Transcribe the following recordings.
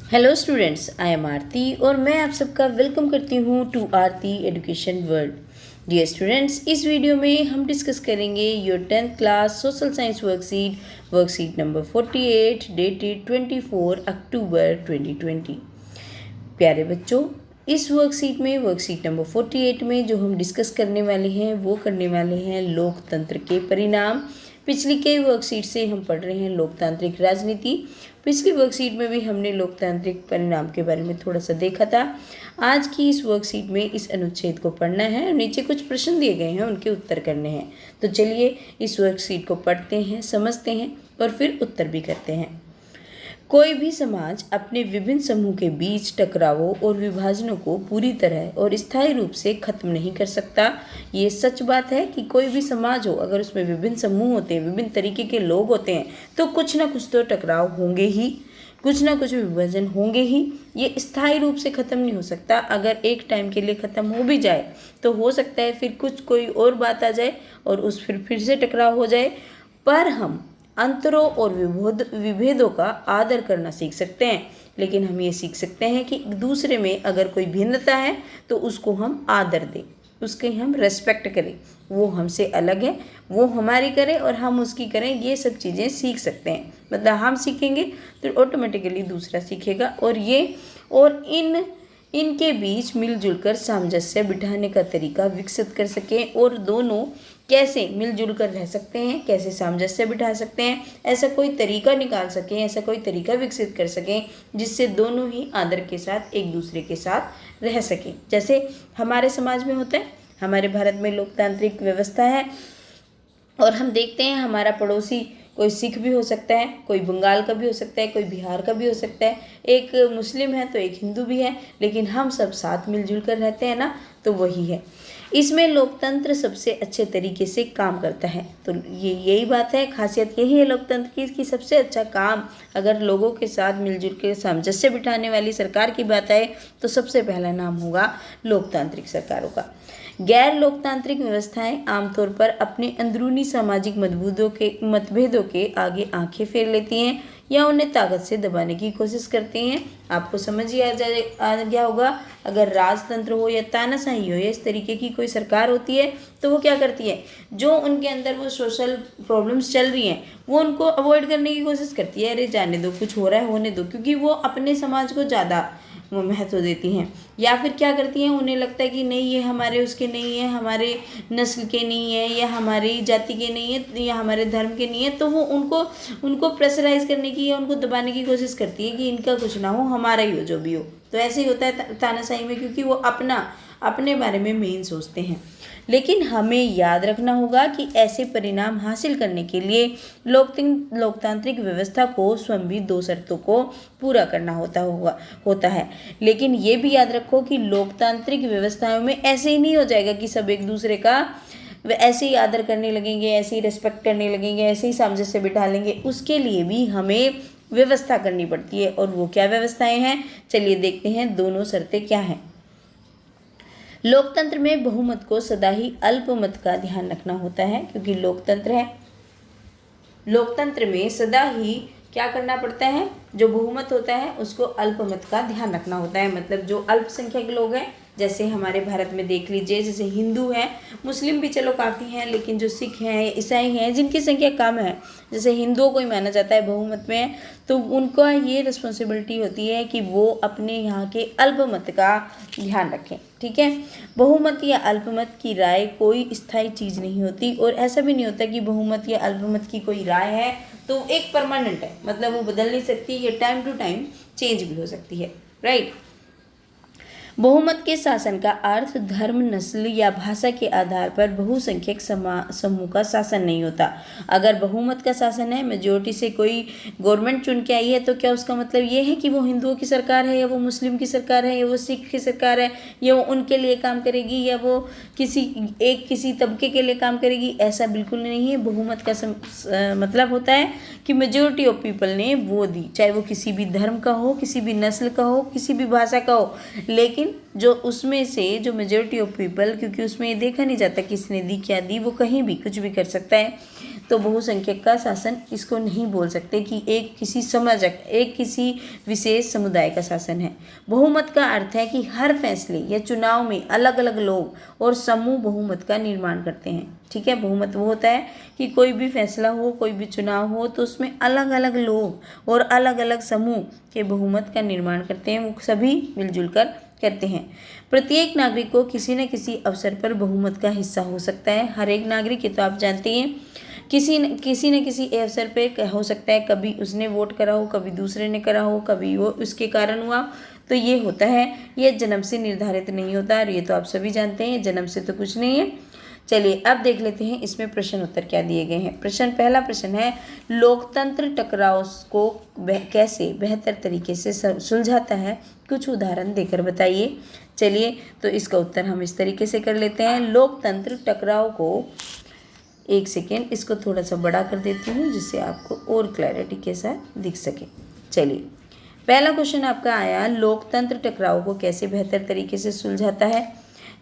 Hello students, I am Aarti और मैं आप सबका वेलकम करती हूँ to Aarti education world. Dear students, इस वीडियो में हम डिस्कस करेंगे your 10th class social science worksheet number 48 dated 24 October 2020। प्यारे बच्चों, इस वर्कशीट नंबर 48 में जो हम डिस्कस करने वाले हैं वो करने वाले हैं लोकतंत्र के परिणाम। पिछली कई वर्कशीट से हम पढ़ रहे हैं लोकतांत्रिक राजनीति। पिछली वर्कशीट में भी हमने लोकतांत्रिक परिणाम के बारे में थोड़ा सा देखा था। आज की इस वर्कशीट में इस अनुच्छेद को पढ़ना है और नीचे कुछ प्रश्न दिए गए हैं, उनके उत्तर करने हैं। तो चलिए इस वर्कशीट को पढ़ते हैं, समझते हैं और फिर उत्तर भी करते हैं। कोई भी समाज अपने विभिन्न समूह के बीच टकरावों और विभाजनों को पूरी तरह और स्थायी रूप से खत्म नहीं कर सकता। ये सच बात है कि कोई भी समाज हो, अगर उसमें विभिन्न समूह होते हैं, विभिन्न तरीके के लोग होते हैं, तो कुछ ना कुछ तो टकराव होंगे ही, कुछ ना कुछ विभाजन होंगे ही। ये स्थायी रूप से ख़त्म नहीं हो सकता। अगर एक टाइम के लिए ख़त्म हो भी जाए तो हो सकता है फिर कोई और बात आ जाए और उस फिर से टकराव हो जाए। पर हम अंतरों और विभेदों का आदर करना सीख सकते हैं। लेकिन हम ये सीख सकते हैं कि एक दूसरे में अगर कोई भिन्नता है तो उसको हम आदर दें, उसके हम रेस्पेक्ट करें। वो हमसे अलग है, वो हमारी करें और हम उसकी करें। ये सब चीज़ें सीख सकते हैं। मतलब हम सीखेंगे तो ऑटोमेटिकली दूसरा सीखेगा। और इनके बीच मिलजुल कर सामंजस्य बिठाने का तरीका विकसित कर सकें और दोनों कैसे मिलजुल कर रह सकते हैं, कैसे सामंजस्य बिठा सकते हैं, ऐसा कोई तरीका निकाल सकें, ऐसा कोई तरीका विकसित कर सकें जिससे दोनों ही आदर के साथ एक दूसरे के साथ रह सकें। जैसे हमारे समाज में होता है, हमारे भारत में लोकतांत्रिक व्यवस्था है और हम देखते हैं हमारा पड़ोसी कोई सिख भी हो सकता है, कोई बंगाल का भी हो सकता है, कोई बिहार का भी हो सकता है, एक मुस्लिम है तो एक हिंदू भी है, लेकिन हम सब साथ मिलजुल कर रहते हैं ना, तो वही है। इसमें लोकतंत्र सबसे अच्छे तरीके से काम करता है। तो यही बात है, खासियत यही है लोकतंत्र की कि सबसे अच्छा काम अगर लोगों के साथ मिलजुल के सामंजस्य बिठाने वाली सरकार की बात आए तो सबसे पहला नाम होगा लोकतांत्रिक सरकारों का। गैर लोकतांत्रिक व्यवस्थाएं आमतौर पर अपने अंदरूनी सामाजिक मतभेदों के आगे आंखें फेर लेती हैं या उन्हें ताकत से दबाने की कोशिश करती हैं। आपको समझ ही आ गया होगा, अगर राजतंत्र हो या तानाशाही हो या इस तरीके की कोई सरकार होती है तो वो क्या करती है, जो उनके अंदर वो सोशल प्रॉब्लम्स चल रही हैं वो उनको अवॉइड करने की कोशिश करती है। अरे जाने दो, कुछ हो रहा है होने दो, क्योंकि वो अपने समाज को ज़्यादा महत्व देती हैं। या फिर क्या करती हैं, उन्हें लगता है कि नहीं ये हमारे उसके नहीं है, हमारे नस्ल के नहीं है, या हमारी जाति के नहीं है, या हमारे धर्म के नहीं है, तो वो उनको प्रेशराइज करने की या उनको दबाने की कोशिश करती है कि इनका कुछ ना हो, हमारा ही हो जो भी हो। तो ऐसे ही होता है तानाशाही में, क्योंकि वो अपने बारे में मेन सोचते हैं। लेकिन हमें याद रखना होगा कि ऐसे परिणाम हासिल करने के लिए लोकतांत्रिक व्यवस्था को स्वयं भी दो शर्तों को पूरा करना होता है। लेकिन ये भी याद रखो कि लोकतांत्रिक व्यवस्थाओं में ऐसे ही नहीं हो जाएगा कि सब एक दूसरे का ऐसे ही आदर करने लगेंगे, ऐसे ही रिस्पेक्ट करने लगेंगे, ऐसे ही सामंजस्य बिठा लेंगे। उसके लिए भी हमें व्यवस्था करनी पड़ती है। और वो क्या व्यवस्थाएं हैं, चलिए देखते हैं दोनों शर्तें क्या हैं। लोकतंत्र में बहुमत को सदा ही अल्पमत का ध्यान रखना होता है, क्योंकि लोकतंत्र है। लोकतंत्र में सदा ही क्या करना पड़ता है, जो बहुमत होता है उसको अल्पमत का ध्यान रखना होता है। मतलब जो अल्पसंख्यक लोग हैं, जैसे हमारे भारत में देख लीजिए, जैसे हिंदू हैं, मुस्लिम भी चलो काफ़ी हैं, लेकिन जो सिख हैं, ईसाई हैं, जिनकी संख्या कम है, जैसे हिंदुओं को ही माना जाता है बहुमत में, तो उनका ये रिस्पॉन्सिबिलिटी होती है कि वो अपने यहाँ के अल्पमत का ध्यान रखें। ठीक है, बहुमत या अल्पमत की राय कोई स्थायी चीज़ नहीं होती, और ऐसा भी नहीं होता कि बहुमत या अल्पमत की कोई राय है तो एक परमानेंट है, मतलब वो बदल नहीं सकती, ये टाइम टू टाइम चेंज भी हो सकती है। राइट। बहुमत के शासन का अर्थ धर्म, नस्ल या भाषा के आधार पर बहुसंख्यक समूह का शासन नहीं होता। अगर बहुमत का शासन है, मेजोरिटी से कोई गवर्नमेंट चुन के आई है, तो क्या उसका मतलब ये है कि वो हिंदुओं की सरकार है, या वो मुस्लिम की सरकार है, या वो सिख की सरकार है, या वो उनके लिए काम करेगी, या वो किसी तबके के लिए काम करेगी? ऐसा बिल्कुल नहीं है। बहुमत का मतलब होता है कि मेजोरिटी ऑफ पीपल ने वो दी, चाहे वो किसी भी धर्म का हो, किसी भी नस्ल का हो, किसी भी भाषा का हो, लेकिन जो उसमें से जो मेजॉरिटी ऑफ पीपल, क्योंकि उसमें ये देखा नहीं जाता किसने दी क्या दी, वो कहीं भी कुछ भी कर सकता है। तो बहुसंख्यक का शासन इसको नहीं बोल सकते कि एक किसी विशेष समुदाय का शासन है। बहुमत का अर्थ है कि हर फैसले या चुनाव में अलग अलग लोग और समूह बहुमत का निर्माण करते हैं। ठीक है, बहुमत वो होता है कि कोई भी फैसला हो, कोई भी चुनाव हो, तो उसमें अलग अलग लोग और अलग अलग समूह के बहुमत का निर्माण करते हैं, वो सभी मिलजुल कर करते हैं। प्रत्येक नागरिक को किसी न किसी अवसर पर बहुमत का हिस्सा हो सकता है। हर एक नागरिक, ये तो आप जानते हैं, किसी न किसी अवसर पे हो सकता है, कभी उसने वोट करा हो, कभी दूसरे ने करा हो, कभी वो उसके कारण हुआ, तो ये होता है। ये जन्म से निर्धारित नहीं होता, और ये तो आप सभी जानते हैं, जन्म से तो कुछ नहीं है। चलिए अब देख लेते हैं इसमें प्रश्न उत्तर क्या दिए गए हैं। पहला प्रश्न है, लोकतंत्र टकराव को कैसे बेहतर तरीके से सुलझाता है, कुछ उदाहरण देकर बताइए। चलिए तो इसका उत्तर हम इस तरीके से कर लेते हैं। लोकतंत्र टकराव को, एक सेकेंड, इसको थोड़ा सा बड़ा कर देती हूँ जिससे आपको और क्लैरिटी के साथ दिख सके। चलिए पहला क्वेश्चन आपका आया, लोकतंत्र टकराव को कैसे बेहतर तरीके से सुलझाता है,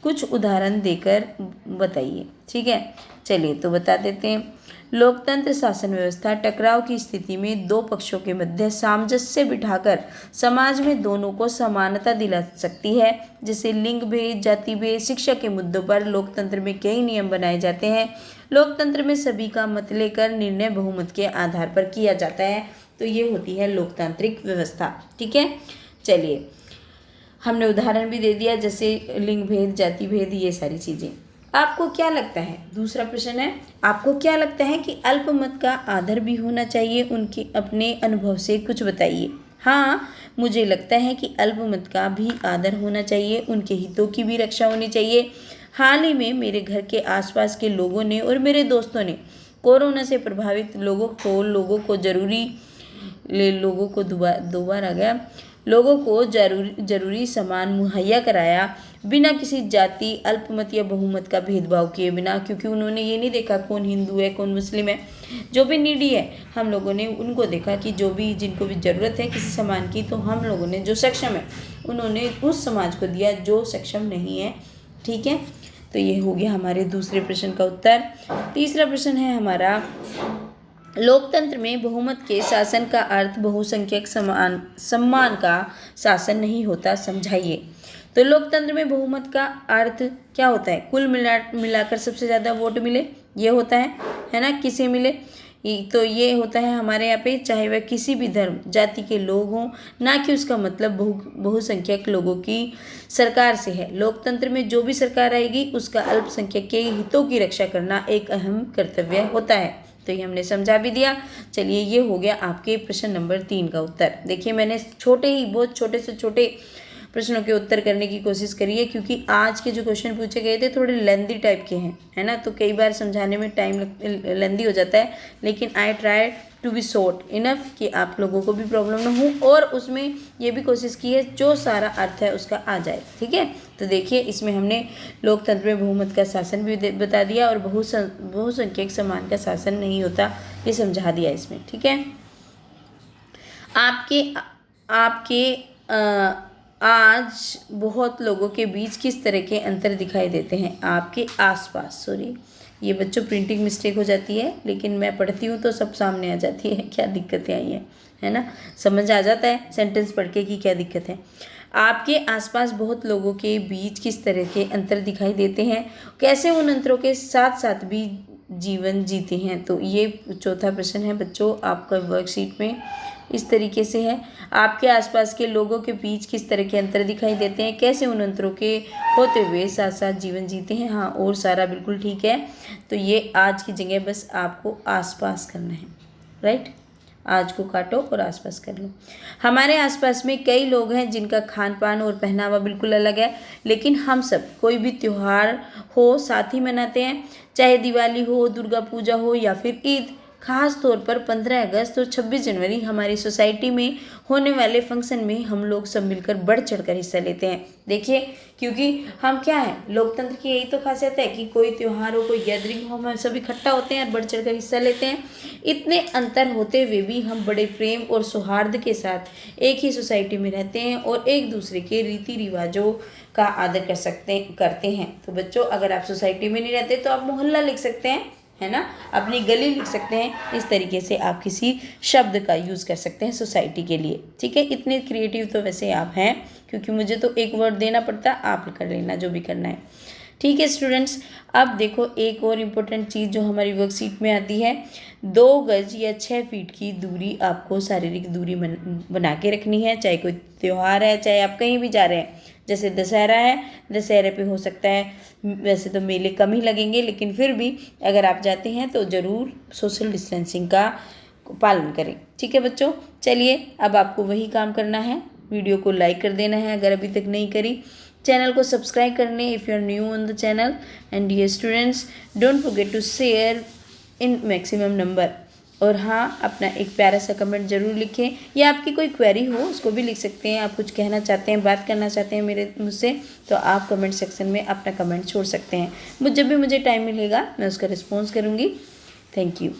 कुछ उदाहरण देकर बताइए। ठीक है, चलिए तो बता देते हैं। लोकतंत्र शासन व्यवस्था टकराव की स्थिति में दो पक्षों के मध्य सामंजस्य बिठाकर समाज में दोनों को समानता दिला सकती है। जैसे लिंग भेद, जाति भेद, शिक्षा के मुद्दों पर लोकतंत्र में कई नियम बनाए जाते हैं। लोकतंत्र में सभी का मत लेकर निर्णय बहुमत के आधार पर किया जाता है। तो ये होती है लोकतांत्रिक व्यवस्था। ठीक है, चलिए हमने उदाहरण भी दे दिया, जैसे लिंग भेद, जाति भेद, ये सारी चीज़ें। आपको क्या लगता है, दूसरा प्रश्न है, आपको क्या लगता है कि अल्पमत का आदर भी होना चाहिए? उनके अपने अनुभव से कुछ बताइए। हाँ, मुझे लगता है कि अल्पमत का भी आदर होना चाहिए, उनके हितों की भी रक्षा होनी चाहिए। हाल ही में मेरे घर के आसपास के लोगों ने और मेरे दोस्तों ने कोरोना से प्रभावित लोगों को जरूरी सामान मुहैया कराया, बिना किसी जाति, अल्पमत या बहुमत का भेदभाव किए बिना, क्योंकि उन्होंने ये नहीं देखा कौन हिंदू है कौन मुस्लिम है। जो भी नीडी है, हम लोगों ने उनको देखा कि जिनको भी ज़रूरत है किसी सामान की, तो हम लोगों ने, जो सक्षम है उन्होंने उस समाज को दिया जो सक्षम नहीं है। ठीक है, तो ये हो गया हमारे दूसरे प्रश्न का उत्तर। तीसरा प्रश्न है हमारा, लोकतंत्र में बहुमत के शासन का अर्थ बहुसंख्यक सम्मान का शासन नहीं होता, समझाइए। तो लोकतंत्र में बहुमत का अर्थ क्या होता है? कुल मिलाकर सबसे ज़्यादा वोट मिले, ये होता है ना, किसे मिले, तो ये होता है हमारे यहाँ पे, चाहे वह किसी भी धर्म जाति के लोग हों, ना कि उसका मतलब बहुसंख्यक लोगों की सरकार से है। लोकतंत्र में जो भी सरकार आएगी उसका अल्पसंख्यक के हितों की रक्षा करना एक अहम कर्तव्य होता है। तो ये हमने समझा भी दिया। चलिए ये हो गया आपके प्रश्न नंबर 3 का उत्तर। देखिए मैंने बहुत छोटे से छोटे प्रश्नों के उत्तर करने की कोशिश करी है, क्योंकि आज के जो क्वेश्चन पूछे गए थे थोड़े लेंदी टाइप के हैं, है ना, तो कई बार समझाने में टाइम लेंदी हो जाता है, लेकिन I try to be short enough कि आप लोगों को भी प्रॉब्लम ना हो, और उसमें ये भी कोशिश की है जो सारा अर्थ है उसका आ जाए। ठीक है, तो देखिए इसमें हमने लोकतंत्र में बहुमत का शासन भी बता दिया, और बहुसंख्यक समान का शासन नहीं होता, ये समझा दिया इसमें। ठीक है, आपके आज बहुत लोगों के बीच किस तरह के अंतर दिखाई देते हैं? आपके आसपास, सॉरी ये बच्चों प्रिंटिंग मिस्टेक हो जाती है, लेकिन मैं पढ़ती हूँ तो सब सामने आ जाती है, क्या दिक्कतें आई हैं, है ना, समझ आ जाता है सेंटेंस पढ़ के कि क्या दिक्कत है। आपके आसपास बहुत लोगों के बीच किस तरह के अंतर दिखाई देते हैं, कैसे उन अंतरों के साथ साथ भी जीवन जीते हैं? तो ये चौथा प्रश्न है बच्चों आपका वर्कशीट में, इस तरीके से है। आपके आसपास के लोगों के बीच किस तरह के अंतर दिखाई देते हैं, कैसे उन अंतरों के होते हुए साथ साथ जीवन जीते हैं? हाँ, और सारा बिल्कुल ठीक है। तो ये आज की जगह बस आपको आसपास करना है, राइट, आज को काटो और आसपास कर लो। हमारे आसपास में कई लोग हैं जिनका खान पान और पहनावा बिल्कुल अलग है, लेकिन हम सब कोई भी त्यौहार हो साथ ही मनाते हैं, चाहे दिवाली हो, दुर्गा पूजा हो या फिर ईद। खास तौर पर 15 अगस्त और 26 जनवरी हमारी सोसाइटी में होने वाले फंक्शन में हम लोग सब मिलकर बढ़ चढ़कर हिस्सा लेते हैं। देखिए, क्योंकि हम क्या है, लोकतंत्र की यही तो खासियत है कि कोई त्यौहार हो, कोई गैदरिंग हो, हम सब इकट्ठा होते हैं और बढ़ चढ़कर हिस्सा लेते हैं। इतने अंतर होते हुए भी हम बड़े प्रेम और सौहार्द के साथ एक ही सोसाइटी में रहते हैं और एक दूसरे के रीति रिवाजों का आदर करते हैं। तो बच्चों, अगर आप सोसाइटी में नहीं रहते तो आप मोहल्ला लिख सकते हैं, है ना, अपनी गली लिख सकते हैं। इस तरीके से आप किसी शब्द का यूज़ कर सकते हैं सोसाइटी के लिए। ठीक है, इतने क्रिएटिव तो वैसे आप हैं, क्योंकि मुझे तो एक वर्ड देना पड़ता, आप कर लेना जो भी करना है। ठीक है स्टूडेंट्स, अब देखो एक और इम्पोर्टेंट चीज़ जो हमारी वर्कशीट में आती है, 2 गज या 6 फीट की दूरी आपको शारीरिक दूरी बना के रखनी है। चाहे कोई त्यौहार है, चाहे आप कहीं भी जा रहे हैं, जैसे दशहरा है, दशहरे पे हो सकता है, वैसे तो मेले कम ही लगेंगे, लेकिन फिर भी अगर आप जाते हैं तो ज़रूर सोशल डिस्टेंसिंग का पालन करें। ठीक है बच्चों, चलिए अब आपको वही काम करना है, वीडियो को लाइक कर देना है अगर अभी तक नहीं करी, चैनल को सब्सक्राइब करने if you are new on the channel, and dear students don't forget to share in maximum number. और हाँ, अपना एक प्यारा सा कमेंट ज़रूर लिखें, या आपकी कोई क्वेरी हो उसको भी लिख सकते हैं। आप कुछ कहना चाहते हैं, बात करना चाहते हैं मुझसे, तो आप कमेंट सेक्शन में अपना कमेंट छोड़ सकते हैं। जब भी मुझे टाइम मिलेगा मैं उसका रिस्पॉन्स करूँगी। Thank you.